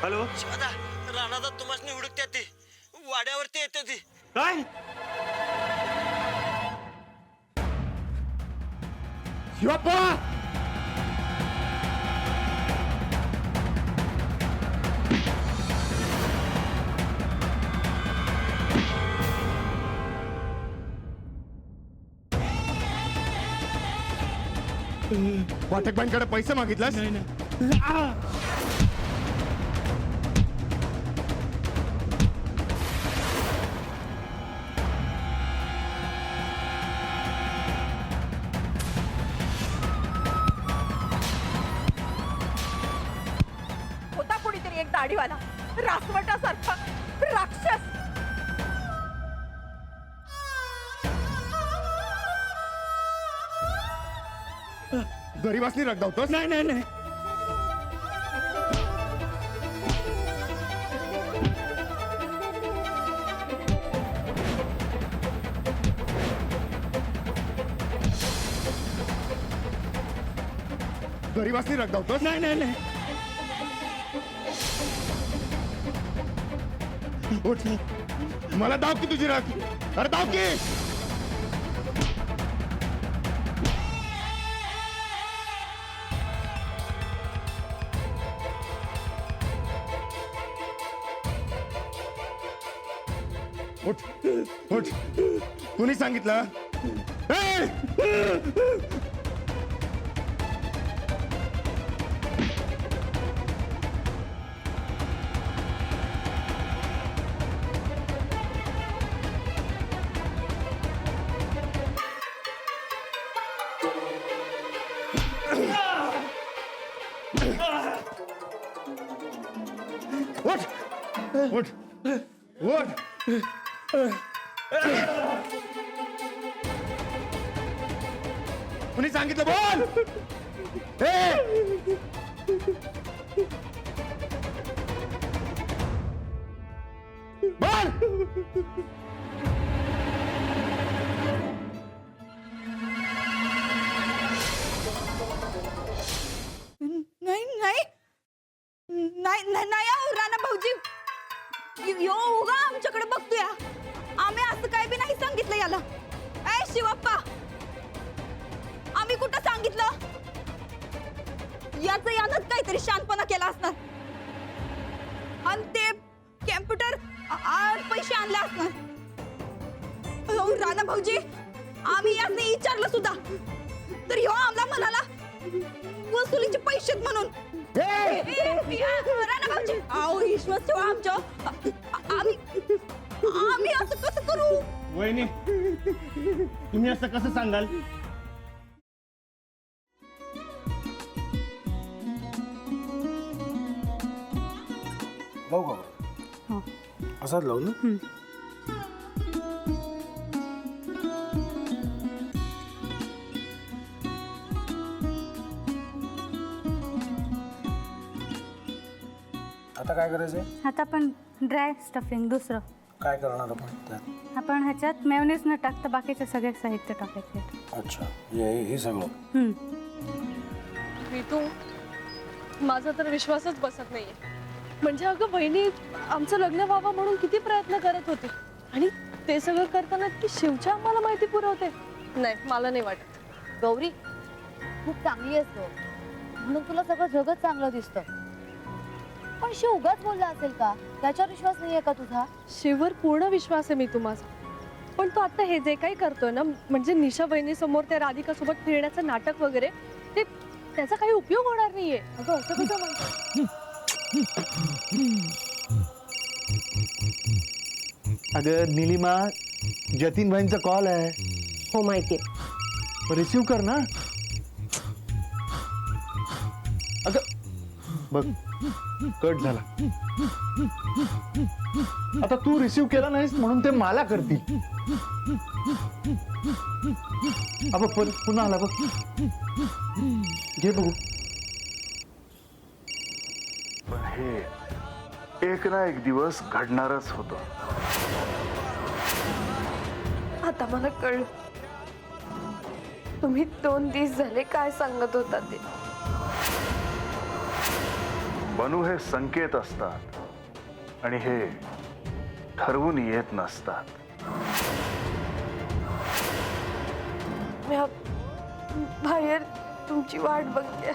Hello शिवादा Ranada तुम्हाला हुडकत्या ती वाड्यावरती येते ती काय शिवप्पा वाटकबाईंकडे पैसे मागितलास? होता कुणीतरी एक दाढीवाला रासवटासारखा राक्षस. गरीबासनी रगदावतोस? नाही नाही नाही गरीबासनी रगदावतोस? नाही नाही नाही उठ. मला दाव की तुझी राग. अरे दाव की. उठ उठ. कुणी सांगितलं? उठ उठ उठ. कुणी सांगितलं? बोल. बोल. नाही नाही नाही नाही अहो, राणा भाऊजी यो उगा आमच्याकडे बघतोय. आम्ही असं काय बी नाही सांगितलं याला. ए शिवप्पा, आम्ही कुठं सांगितलं? याचं यानंच काहीतरी शानपणा केला असणार आणि ते कॅम्प्युटर पैसे आणले असणार. अहो, राणा भाऊजी, आम्ही याच नाही विचारलं सुद्धा तर ह्यो आम्हाला म्हणाला वसुलीचे पैसे म्हणून. राणा भाऊजी, अहो विश्वास ठेवा आमच्या. आम्ही असं कसं करू? वहिनी, तुम्ही असं कसं सांगाल? लावू का? असाच लावू ना. आता काय करायचंय? आता आपण ड्राय स्टफिंग दुसरं काय करणार आपण त्यात? आपण ह्याच्यात मेयोनीज न टाकता बाकीचे सगळे साहित्य टाकायचे. अच्छा, हे सगळं. ऋतू, माझा तर विश्वासच बसत नाहीये. म्हणजे अगं बहिणी आमचं लग्न व्हावं म्हणून किती प्रयत्न करत होते आणि ते सगळं करताना ती शिवच्या आम्हाला माहिती पुरवते. नाही, मला नाही वाटत. गौरी, खूप चांगली आहेस गं, म्हणून तुला सगळं जगत चांगलं दिसतं. पण शिव उगाच बोलला असेल का? त्याच्यावर विश्वास नाहीये का तुझा? शिववर पूर्ण विश्वास आहे मी तुम्हाला. पण तो आता हे जे काही करतोय ना, म्हणजे निशा बहिणी समोर त्या राधिका सोबत फिरण्याचं नाटक वगैरे, ते त्याचा काही उपयोग होणार नाहीये. अगं असं कसं म्हणतो? अगं निलिमा, जतीन भाईंचा कॉल आहे. हो माहितीये. रिसीव कर ना. अगं बघ, कट झाला. आता तू रिसीव केला नाहीस म्हणून ते मला करतील. अब पुन्हा आला बघ. घे बघू. पण हे एक ना एक दिवस घडणारच होतं. आता मला कळलं तुम्ही 2 दिवस झाले काय सांगत होता ते. बनू हे संकेत असतात आणि हे ठरवून येत नसतात. मी बाहेर तुमची वाट बघते.